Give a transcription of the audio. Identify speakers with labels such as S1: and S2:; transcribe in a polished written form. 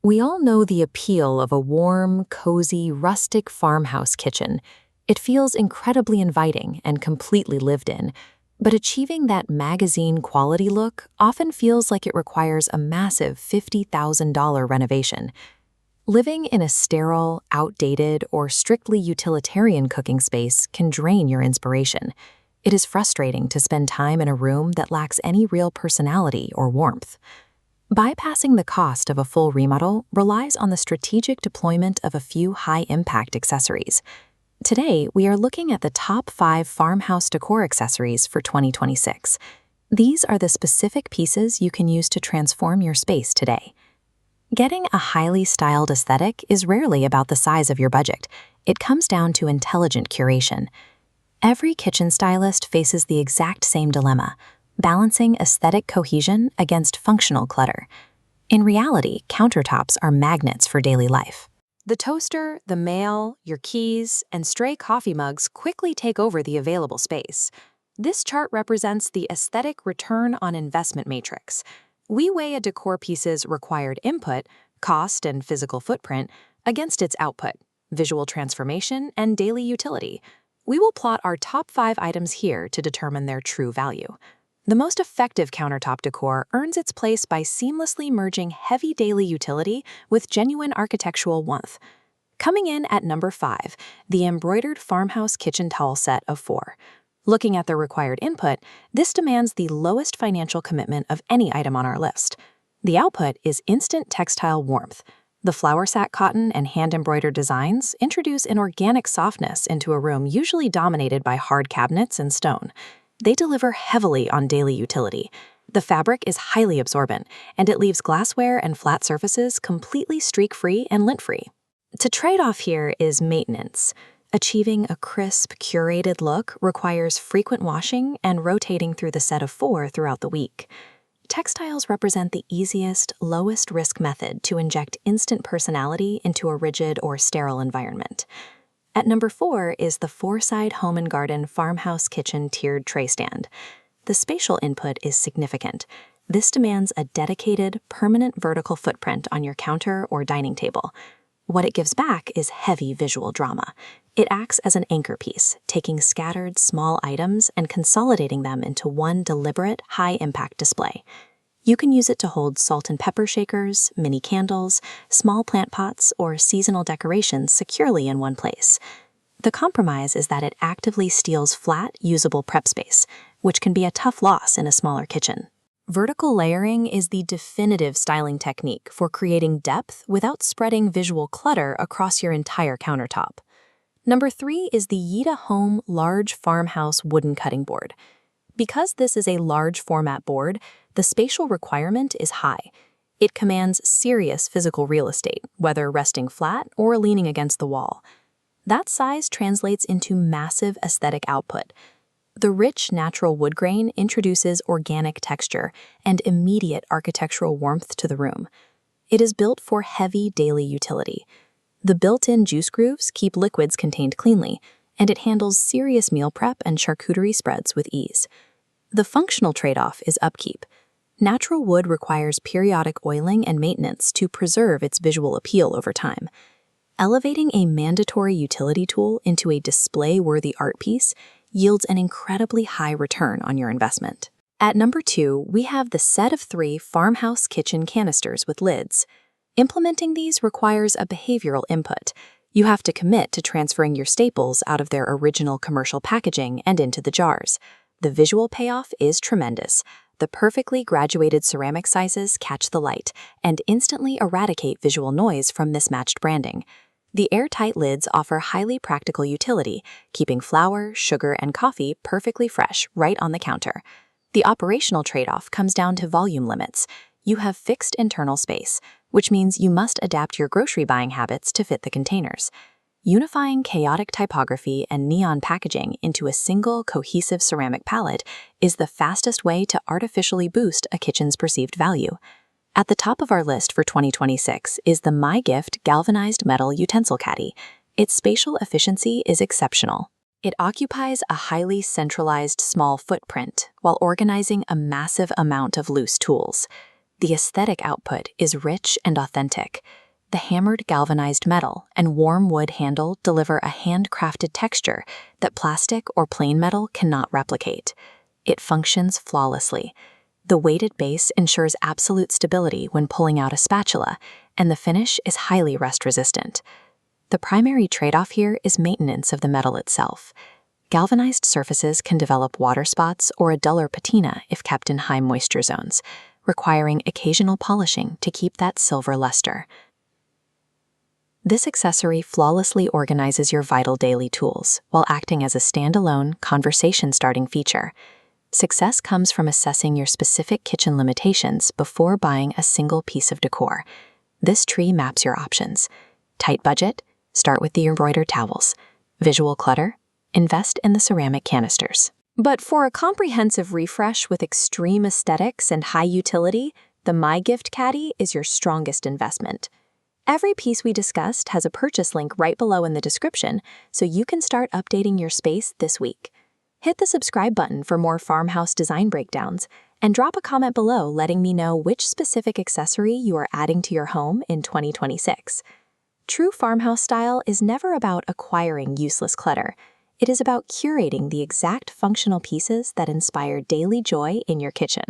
S1: We all know the appeal of a warm, cozy, rustic farmhouse kitchen. It feels incredibly inviting and completely lived in, but achieving that magazine quality look often feels like it requires a massive $50,000 renovation. Living in a sterile, outdated, or strictly utilitarian cooking space can drain your inspiration. It is frustrating to spend time in a room that lacks any real personality or warmth. Bypassing the cost of a full remodel relies on the strategic deployment of a few high-impact accessories. Today, we are looking at the top 5 farmhouse decor accessories for 2026. These are the specific pieces you can use to transform your space today. Getting a highly styled aesthetic is rarely about the size of your budget. It comes down to intelligent curation. Every kitchen stylist faces the exact same dilemma: balancing aesthetic cohesion against functional clutter. In reality, countertops are magnets for daily life. The toaster, the mail, your keys, and stray coffee mugs quickly take over the available space. This chart represents the aesthetic return on investment matrix. We weigh a decor piece's required input, cost, and physical footprint against its output, visual transformation, and daily utility. We will plot our top 5 items here to determine their true value. The most effective countertop decor earns its place by seamlessly merging heavy daily utility with genuine architectural warmth. Coming in at number 5, the embroidered farmhouse kitchen towel set of 4. Looking at the required input, this demands the lowest financial commitment of any item on our list. The output is instant textile warmth. The flower sack cotton and hand-embroidered designs introduce an organic softness into a room usually dominated by hard cabinets and stone. They deliver heavily on daily utility. The fabric is highly absorbent, and it leaves glassware and flat surfaces completely streak-free and lint-free. To trade off here is maintenance. Achieving a crisp, curated look requires frequent washing and rotating through the set of 4 throughout the week. Textiles represent the easiest, lowest-risk method to inject instant personality into a rigid or sterile environment. At number 4 is the Foreside Home & Garden Farmhouse Kitchen Tiered Tray Stand. The spatial input is significant. This demands a dedicated, permanent vertical footprint on your counter or dining table. What it gives back is heavy visual drama. It acts as an anchor piece, taking scattered, small items and consolidating them into one deliberate, high-impact display. You can use it to hold salt and pepper shakers, mini candles, small plant pots, or seasonal decorations securely in one place. The compromise is that it actively steals flat, usable prep space, which can be a tough loss in a smaller kitchen. Vertical layering is the definitive styling technique for creating depth without spreading visual clutter across your entire countertop. Number 3 is the YITAHOME Large Farmhouse Wooden Cutting Board. Because this is a large format board, the spatial requirement is high. It commands serious physical real estate, whether resting flat or leaning against the wall. That size translates into massive aesthetic output. The rich, natural wood grain introduces organic texture and immediate architectural warmth to the room. It is built for heavy daily utility. The built-in juice grooves keep liquids contained cleanly, and it handles serious meal prep and charcuterie spreads with ease. The functional trade-off is upkeep. Natural wood requires periodic oiling and maintenance to preserve its visual appeal over time. Elevating a mandatory utility tool into a display-worthy art piece yields an incredibly high return on your investment. At number 2, we have the set of 3 farmhouse kitchen canisters with lids. Implementing these requires a behavioral input. You have to commit to transferring your staples out of their original commercial packaging and into the jars. The visual payoff is tremendous. The perfectly graduated ceramic sizes catch the light and instantly eradicate visual noise from mismatched branding. The airtight lids offer highly practical utility, keeping flour, sugar, and coffee perfectly fresh right on the counter. The operational trade-off comes down to volume limits. You have fixed internal space, which means you must adapt your grocery buying habits to fit the containers. Unifying chaotic typography and neon packaging into a single, cohesive ceramic palette is the fastest way to artificially boost a kitchen's perceived value. At the top of our list for 2026 is the MyGift Galvanized Metal Utensil Caddy. Its spatial efficiency is exceptional. It occupies a highly centralized small footprint while organizing a massive amount of loose tools. The aesthetic output is rich and authentic. The hammered galvanized metal and warm wood handle deliver a handcrafted texture that plastic or plain metal cannot replicate. It functions flawlessly. The weighted base ensures absolute stability when pulling out a spatula, and the finish is highly rust-resistant. The primary trade-off here is maintenance of the metal itself. Galvanized surfaces can develop water spots or a duller patina if kept in high moisture zones, requiring occasional polishing to keep that silver luster. This accessory flawlessly organizes your vital daily tools while acting as a standalone, conversation-starting feature. Success comes from assessing your specific kitchen limitations before buying a single piece of decor. This tree maps your options. Tight budget? Start with the embroidered towels. Visual clutter? Invest in the ceramic canisters. But for a comprehensive refresh with extreme aesthetics and high utility, the MyGift Caddy is your strongest investment. Every piece we discussed has a purchase link right below in the description, so you can start updating your space this week. Hit the subscribe button for more farmhouse design breakdowns, and drop a comment below letting me know which specific accessory you are adding to your home in 2026. True farmhouse style is never about acquiring useless clutter. It is about curating the exact functional pieces that inspire daily joy in your kitchen.